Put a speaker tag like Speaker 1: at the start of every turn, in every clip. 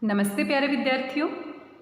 Speaker 1: नमस्ते प्यारे विद्यार्थियों,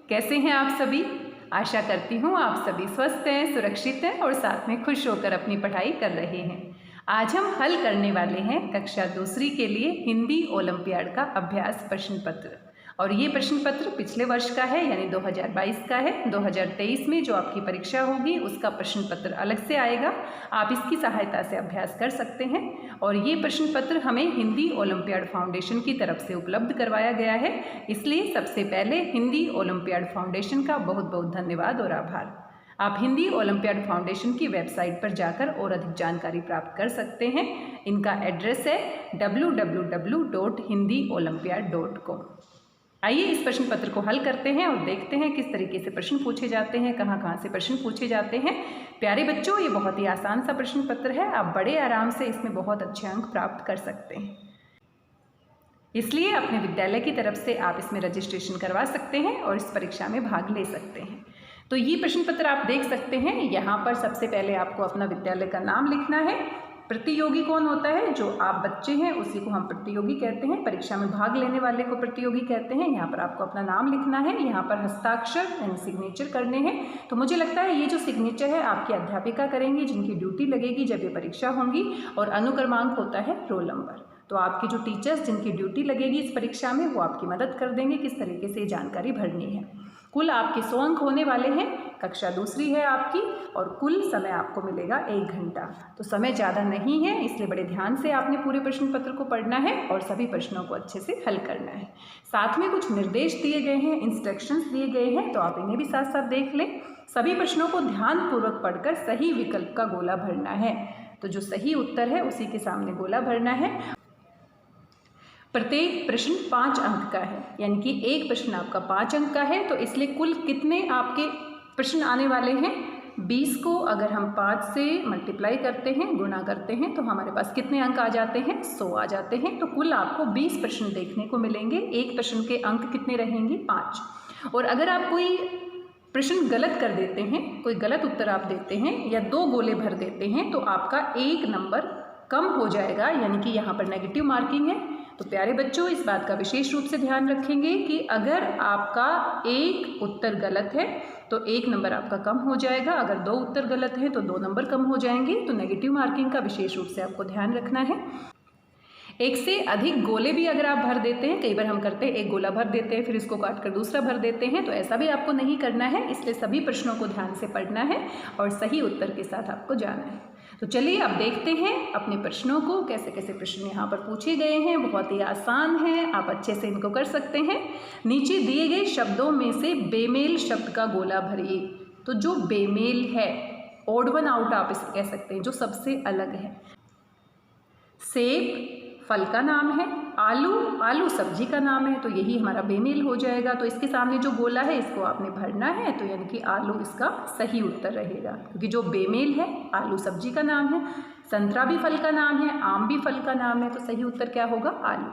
Speaker 1: कैसे हैं आप सभी। आशा करती हूँ आप सभी स्वस्थ हैं, सुरक्षित हैं और साथ में खुश होकर अपनी पढ़ाई कर रहे हैं। आज हम हल करने वाले हैं कक्षा दूसरी के लिए हिंदी ओलंपियाड का अभ्यास प्रश्न पत्र। और ये प्रश्न पत्र पिछले वर्ष का है, यानी 2022 का है। 2023 में जो आपकी परीक्षा होगी उसका प्रश्न पत्र अलग से आएगा। आप इसकी सहायता से अभ्यास कर सकते हैं। और ये प्रश्न पत्र हमें हिंदी ओलंपियाड फाउंडेशन की तरफ से उपलब्ध करवाया गया है, इसलिए सबसे पहले हिंदी ओलंपियाड फाउंडेशन का बहुत बहुत धन्यवाद और आभार। आप हिंदी ओलंपियाड फाउंडेशन की वेबसाइट पर जाकर और अधिक जानकारी प्राप्त कर सकते हैं। इनका एड्रेस है www.hindiolympiad.com। आइए इस प्रश्न पत्र को हल करते हैं और देखते हैं किस तरीके से प्रश्न पूछे जाते हैं, कहाँ से प्रश्न पूछे जाते हैं। प्यारे बच्चों, ये बहुत ही आसान सा प्रश्न पत्र है, आप बड़े आराम से इसमें बहुत अच्छे अंक प्राप्त कर सकते हैं। इसलिए अपने विद्यालय की तरफ से आप इसमें रजिस्ट्रेशन करवा सकते हैं और इस परीक्षा में भाग ले सकते हैं। तो ये प्रश्न पत्र आप देख सकते हैं। यहाँ पर सबसे पहले आपको अपना विद्यालय का नाम लिखना है। प्रतियोगी कौन होता है? जो आप बच्चे हैं उसी को हम प्रतियोगी कहते हैं। परीक्षा में भाग लेने वाले को प्रतियोगी कहते हैं। यहाँ पर आपको अपना नाम लिखना है, यहाँ पर हस्ताक्षर यानी सिग्नेचर करने हैं। तो मुझे लगता है ये जो सिग्नेचर है आपकी अध्यापिका करेंगी, जिनकी ड्यूटी लगेगी जब ये परीक्षा होंगी। और अनुक्रमांक होता है रोल नंबर। तो आपके जो टीचर्स जिनकी ड्यूटी लगेगी इस परीक्षा में वो आपकी मदद कर देंगे किस तरीके से जानकारी भरनी है। कुल आपके 100 अंक होने वाले हैं। कक्षा दूसरी है आपकी और कुल समय आपको मिलेगा 1 घंटा। तो समय ज़्यादा नहीं है, इसलिए बड़े ध्यान से आपने पूरे प्रश्न पत्र को पढ़ना है और सभी प्रश्नों को अच्छे से हल करना है। साथ में कुछ निर्देश दिए गए हैं, इंस्ट्रक्शंस दिए गए हैं, तो आप इन्हें भी साथ साथ देख लें। सभी प्रश्नों को ध्यानपूर्वक पढ़कर सही विकल्प का गोला भरना है। तो जो सही उत्तर है उसी के सामने गोला भरना है। प्रत्येक प्रश्न 5 अंक का है, यानी कि एक प्रश्न आपका 5 अंक का है। तो इसलिए कुल कितने आपके प्रश्न आने वाले हैं? 20 को अगर हम 5 से मल्टीप्लाई करते हैं, गुणा करते हैं, तो हमारे पास कितने अंक आ जाते हैं? 100 आ जाते हैं। तो कुल आपको 20 प्रश्न देखने को मिलेंगे। एक प्रश्न के अंक कितने रहेंगे? 5। और अगर आप कोई प्रश्न गलत कर देते हैं, कोई गलत उत्तर आप देते हैं या 2 गोले भर देते हैं, तो आपका 1 नंबर कम हो जाएगा, यानी कि यहाँ पर नेगेटिव मार्किंग है। तो प्यारे बच्चों, इस बात का विशेष रूप से ध्यान रखेंगे कि अगर आपका एक उत्तर गलत है तो 1 नंबर आपका कम हो जाएगा। अगर 2 उत्तर गलत हैं तो 2 नंबर कम हो जाएंगे। तो नेगेटिव मार्किंग का विशेष रूप से आपको ध्यान रखना है। 1 से अधिक गोले भी अगर आप भर देते हैं, कई बार हम करते हैं 1 गोला भर देते हैं फिर इसको काट कर दूसरा भर देते हैं, तो ऐसा भी आपको नहीं करना है। इसलिए सभी प्रश्नों को ध्यान से पढ़ना है और सही उत्तर के साथ आपको जाना है। तो चलिए अब देखते हैं अपने प्रश्नों को, कैसे कैसे प्रश्न यहाँ पर पूछे गए हैं। बहुत ही आसान है, आप अच्छे से इनको कर सकते हैं। नीचे दिए गए शब्दों में से बेमेल शब्द का गोला भरिए। तो जो बेमेल है, ऑड वन आउट आप इसे कह सकते हैं, जो सबसे अलग है। सेब फल का नाम है, आलू सब्जी का नाम है, तो यही हमारा बेमेल हो जाएगा। तो इसके सामने जो गोला है इसको आपने भरना है, तो यानी कि आलू इसका सही उत्तर रहेगा, क्योंकि जो बेमेल है आलू सब्जी का नाम है, संतरा भी फल का नाम है, आम भी फल का नाम है, तो सही उत्तर क्या होगा? आलू।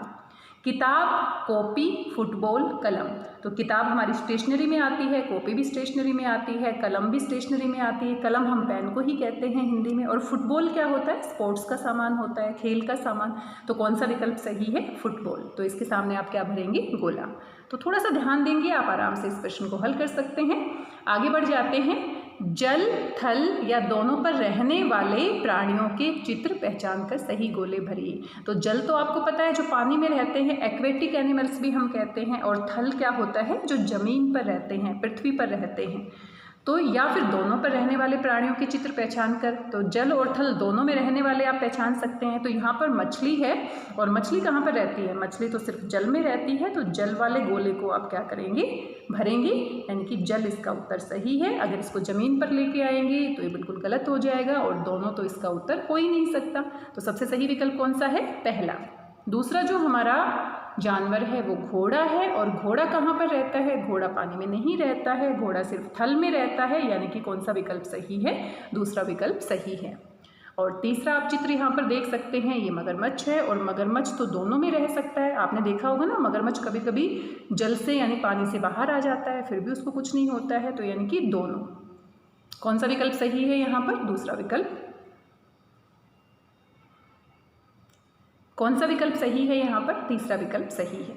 Speaker 1: किताब, कॉपी, फुटबॉल, कलम। तो किताब हमारी स्टेशनरी में आती है, कॉपी भी स्टेशनरी में आती है, कलम भी स्टेशनरी में आती है। कलम हम पेन को ही कहते हैं हिंदी में। और फुटबॉल क्या होता है? स्पोर्ट्स का सामान होता है, खेल का सामान। तो कौन सा विकल्प सही है? फुटबॉल। तो इसके सामने आप क्या भरेंगे? गोला। तो थोड़ा सा ध्यान देंगे, आप आराम से इस प्रश्न को हल कर सकते हैं। आगे बढ़ जाते हैं। जल, थल या दोनों पर रहने वाले प्राणियों के चित्र पहचान कर सही गोले भरिए। तो जल तो आपको पता है जो पानी में रहते हैं, एक्वेटिक एनिमल्स भी हम कहते हैं। और थल क्या होता है? जो जमीन पर रहते हैं, पृथ्वी पर रहते हैं। तो या फिर दोनों पर रहने वाले प्राणियों के चित्र पहचान कर, तो जल और थल दोनों में रहने वाले आप पहचान सकते हैं। तो यहाँ पर मछली है, और मछली कहाँ पर रहती है? मछली तो सिर्फ जल में रहती है। तो जल वाले गोले को आप क्या करेंगे? भरेंगे, यानी कि जल इसका उत्तर सही है। अगर इसको जमीन पर लेके आएंगे तो ये बिल्कुल गलत हो जाएगा, और दोनों तो इसका उत्तर हो ही नहीं सकता। तो सबसे सही विकल्प कौन सा है? पहला। दूसरा जो हमारा जानवर है वो घोड़ा है, और घोड़ा कहाँ पर रहता है? घोड़ा पानी में नहीं रहता है, घोड़ा सिर्फ थल में रहता है, यानी कि कौन सा विकल्प सही है? दूसरा विकल्प सही है। और तीसरा आप चित्र यहाँ पर देख सकते हैं, ये मगरमच्छ है, और मगरमच्छ तो दोनों में रह सकता है। आपने देखा होगा ना, मगरमच्छ कभी कभी जल से यानी पानी से बाहर आ जाता है, फिर भी उसको कुछ नहीं होता है। तो यानी कि दोनों। कौन सा विकल्प सही है यहाँ पर? दूसरा विकल्प। कौन सा विकल्प सही है यहाँ पर? तीसरा विकल्प सही है।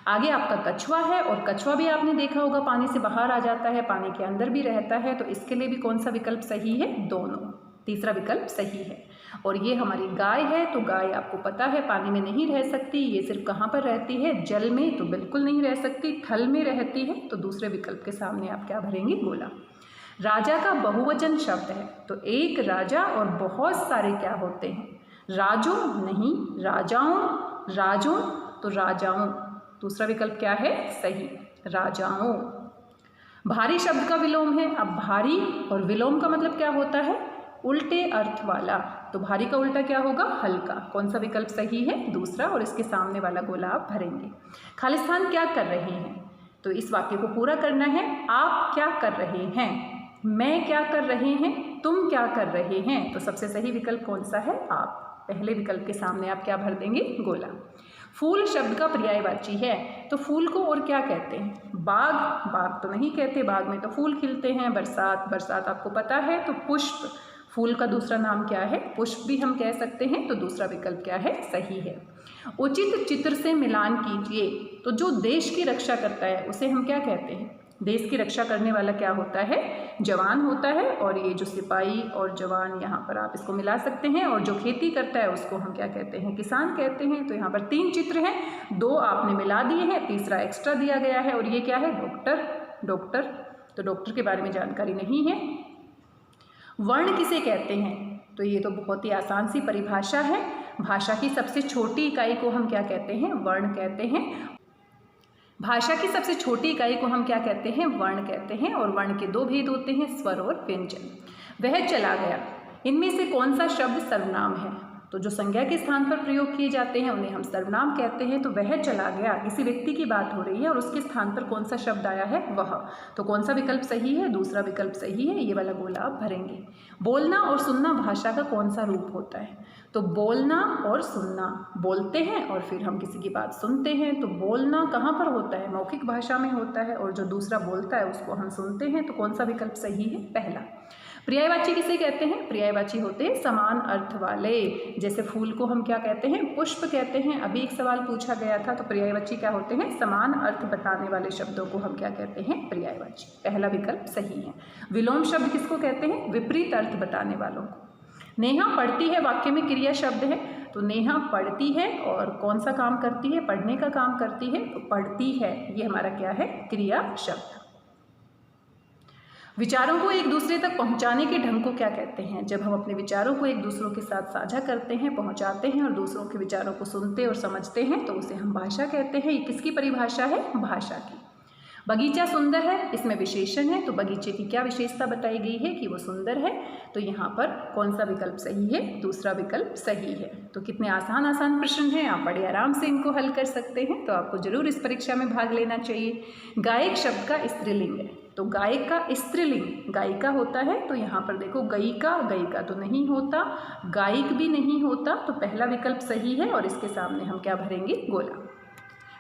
Speaker 1: आगे आपका कछुआ है, और कछुआ भी आपने देखा होगा पानी से बाहर आ जाता है, पानी के अंदर भी रहता है, तो इसके लिए भी कौन सा विकल्प सही है? दोनों, तीसरा विकल्प सही है। और ये हमारी गाय है, तो गाय आपको पता है पानी में नहीं रह सकती, ये सिर्फ कहाँ पर रहती है? जल में, तो बिल्कुल नहीं रह सकती, थल में रहती है, तो दूसरे विकल्प के सामने आप क्या भरेंगे? गोला। राजा का बहुवचन शब्द है, तो एक राजा और बहुत सारे क्या होते हैं? राजों नहीं, राजाओं, राजों तो राजाओं, दूसरा विकल्प क्या है? सही, राजाओं। भारी शब्द का विलोम है। अब भारी और विलोम का मतलब क्या होता है? उल्टे अर्थ वाला, तो भारी का उल्टा क्या होगा? हल्का। कौन सा विकल्प सही है? दूसरा, और इसके सामने वाला गोला आप भरेंगे। खालिस्तान क्या कर रहे हैं? तो इस वाक्य को पूरा करना है। आप क्या कर रहे हैं? मैं क्या कर रहे हैं? तुम क्या कर रहे हैं? तो सबसे सही विकल्प कौन सा है? आप। पहले विकल्प के सामने आप क्या भर देंगे? गोला। फूल शब्द का पर्यायवाची है, तो फूल को और क्या कहते हैं? बाग, बाग तो नहीं कहते, बाग में तो फूल खिलते हैं। बरसात, बरसात आपको पता है, तो पुष्प, फूल का दूसरा नाम क्या है? पुष्प भी हम कह सकते हैं, तो दूसरा विकल्प क्या है? सही है। उचित चित्र से मिलान कीजिए, तो जो देश की रक्षा करता है उसे हम क्या कहते हैं? देश की रक्षा करने वाला क्या होता है? जवान होता है। और ये जो सिपाही और जवान, यहाँ पर आप इसको मिला सकते हैं। और जो खेती करता है उसको हम क्या कहते हैं? किसान कहते हैं। तो यहाँ पर 3 चित्र हैं, 2 आपने मिला दिए हैं, तीसरा एक्स्ट्रा दिया गया है। और ये क्या है? डॉक्टर, डॉक्टर, तो डॉक्टर के बारे में जानकारी नहीं है। वर्ण किसे कहते हैं? तो ये तो बहुत ही आसान सी परिभाषा है। भाषा की सबसे छोटी इकाई को हम क्या कहते हैं? वर्ण कहते हैं। भाषा की सबसे छोटी इकाई को हम क्या कहते हैं? वर्ण कहते हैं। और वर्ण के 2 भेद होते हैं, स्वर और व्यंजन। वह चला गया, इनमें से कौन सा शब्द सर्वनाम है? तो जो संज्ञा के स्थान पर प्रयोग किए जाते हैं उन्हें हम सर्वनाम कहते हैं। तो वह चला गया, किसी व्यक्ति की बात हो रही है और उसके स्थान पर कौन सा शब्द आया है? वह। तो कौन सा विकल्प सही है? दूसरा विकल्प सही है, ये वाला गोला आप भरेंगे। बोलना और सुनना भाषा का कौन सा रूप होता है? तो बोलना और सुनना, बोलते हैं और फिर हम किसी की बात सुनते हैं। तो बोलना कहाँ पर होता है? मौखिक भाषा में होता है। और जो दूसरा बोलता है उसको हम सुनते हैं। तो कौन सा विकल्प सही है? पहला। पर्यायवाची किसे कहते हैं? पर्यायवाची होते हैं समान अर्थ वाले। जैसे फूल को हम क्या कहते हैं? पुष्प कहते हैं। अभी एक सवाल पूछा गया था, तो पर्यायवाची क्या होते हैं? समान अर्थ बताने वाले शब्दों को हम क्या कहते हैं? पर्यायवाची। पहला विकल्प सही है। विलोम शब्द किसको कहते हैं? विपरीत अर्थ बताने वालों को। नेहा पढ़ती है वाक्य में क्रिया शब्द है, तो नेहा पढ़ती है और कौन सा काम करती है? पढ़ने का काम करती है, तो पढ़ती है, ये हमारा क्या है? क्रिया शब्द। विचारों को एक दूसरे तक पहुंचाने के ढंग को क्या कहते हैं? जब हम अपने विचारों को एक दूसरों के साथ साझा करते हैं, पहुंचाते हैं और दूसरों के विचारों को सुनते और समझते हैं, तो उसे हम भाषा कहते हैं। ये किसकी परिभाषा है? भाषा की। बगीचा सुंदर है, इसमें विशेषण है, तो बगीचे की क्या विशेषता बताई गई है? कि वो सुंदर है। तो यहाँ पर कौन सा विकल्प सही है? दूसरा विकल्प सही है। तो कितने आसान आसान प्रश्न हैं, आप बड़े आराम से इनको हल कर सकते हैं। तो आपको जरूर इस परीक्षा में भाग लेना चाहिए। गायक शब्द का स्त्रीलिंग है, तो गायक का स्त्रीलिंग गायिका होता है। तो यहाँ पर देखो, गयिका, गयिका तो नहीं होता, गायिक भी नहीं होता, तो पहला विकल्प सही है। और इसके सामने हम क्या भरेंगे? गोला।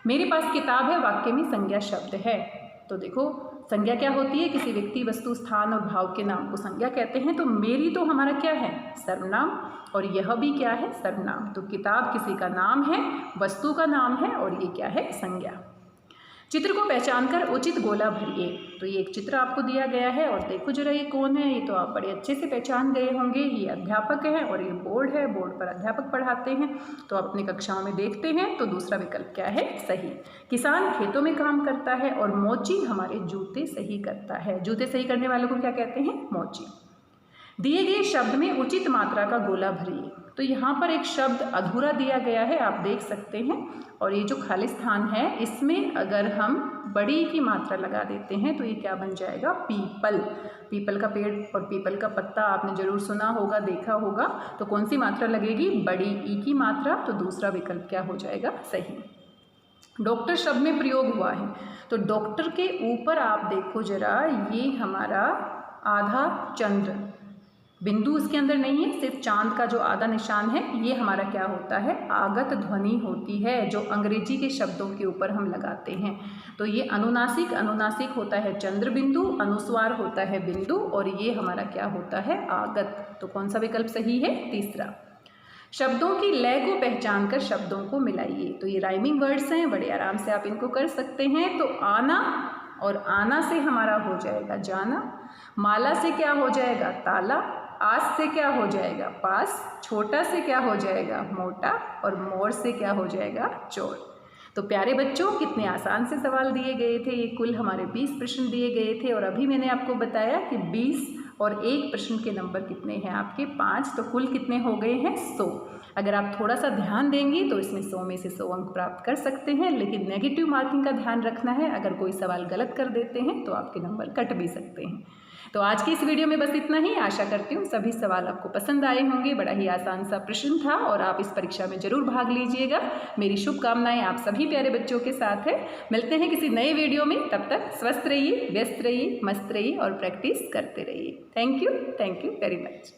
Speaker 1: मेरे पास किताब है वाक्य में संज्ञा शब्द है, तो देखो संज्ञा क्या होती है? किसी व्यक्ति, वस्तु, स्थान और भाव के नाम को संज्ञा कहते हैं। तो मेरी तो हमारा क्या है? सर्वनाम। और यह भी क्या है? सर्वनाम। तो किताब किसी का नाम है, वस्तु का नाम है, और ये क्या है? संज्ञा। चित्र को पहचानकर उचित गोला भरिए, तो ये एक चित्र आपको दिया गया है और देखो जरा ये कौन है? ये तो आप बड़े अच्छे से पहचान गए होंगे, ये अध्यापक है और ये बोर्ड है, बोर्ड पर अध्यापक पढ़ाते हैं। तो आप अपनी कक्षाओं में देखते हैं। तो दूसरा विकल्प क्या है? सही। किसान खेतों में काम करता है और मोची हमारे जूते सही करता है। जूते सही करने वालों को क्या कहते हैं? मोची। दिए गए शब्द में उचित मात्रा का गोला भरिए, तो यहाँ पर एक शब्द अधूरा दिया गया है, आप देख सकते हैं। और ये जो खाली स्थान है, इसमें अगर हम बड़ी की मात्रा लगा देते हैं तो ये क्या बन जाएगा? पीपल। पीपल का पेड़ और पीपल का पत्ता आपने जरूर सुना होगा, देखा होगा। तो कौन सी मात्रा लगेगी? बड़ी ई की मात्रा। तो दूसरा विकल्प क्या हो जाएगा? सही। डॉक्टर शब्द में प्रयोग हुआ है, तो डॉक्टर के ऊपर आप देखो जरा, ये हमारा आधा चंद्र, बिंदु उसके अंदर नहीं है, सिर्फ चांद का जो आधा निशान है, ये हमारा क्या होता है? आगत ध्वनि होती है, जो अंग्रेजी के शब्दों के ऊपर हम लगाते हैं। तो ये अनुनासिक, अनुनासिक होता है चंद्र बिंदु, अनुस्वार होता है बिंदु, और ये हमारा क्या होता है? आगत। तो कौन सा विकल्प सही है? तीसरा। शब्दों की लय को पहचान कर शब्दों को मिलाइए। तो ये राइमिंग वर्ड्स हैं, बड़े आराम से आप इनको कर सकते हैं। तो आना और आना से हमारा हो जाएगा जाना, माला से क्या हो जाएगा ताला, आस से क्या हो जाएगा पास, छोटा से क्या हो जाएगा मोटा और मोर से क्या हो जाएगा चोर। तो प्यारे बच्चों, कितने आसान से सवाल दिए गए थे। ये कुल हमारे 20 प्रश्न दिए गए थे और अभी मैंने आपको बताया कि 20 और एक प्रश्न के नंबर कितने हैं आपके 5, तो कुल कितने हो गए हैं 100। अगर आप थोड़ा सा ध्यान देंगे तो इसमें 100 में से 100 अंक प्राप्त कर सकते हैं, लेकिन नेगेटिव मार्किंग का ध्यान रखना है। अगर कोई सवाल गलत कर देते हैं तो आपके नंबर कट भी सकते हैं। तो आज की इस वीडियो में बस इतना ही। आशा करती हूँ सभी सवाल आपको पसंद आए होंगे। बड़ा ही आसान सा प्रश्न था और आप इस परीक्षा में जरूर भाग लीजिएगा। मेरी शुभकामनाएं आप सभी प्यारे बच्चों के साथ है। मिलते हैं किसी नए वीडियो में, तब तक स्वस्थ रहिए, व्यस्त रहिए, मस्त रहिए और प्रैक्टिस करते रहिए। Thank you very much.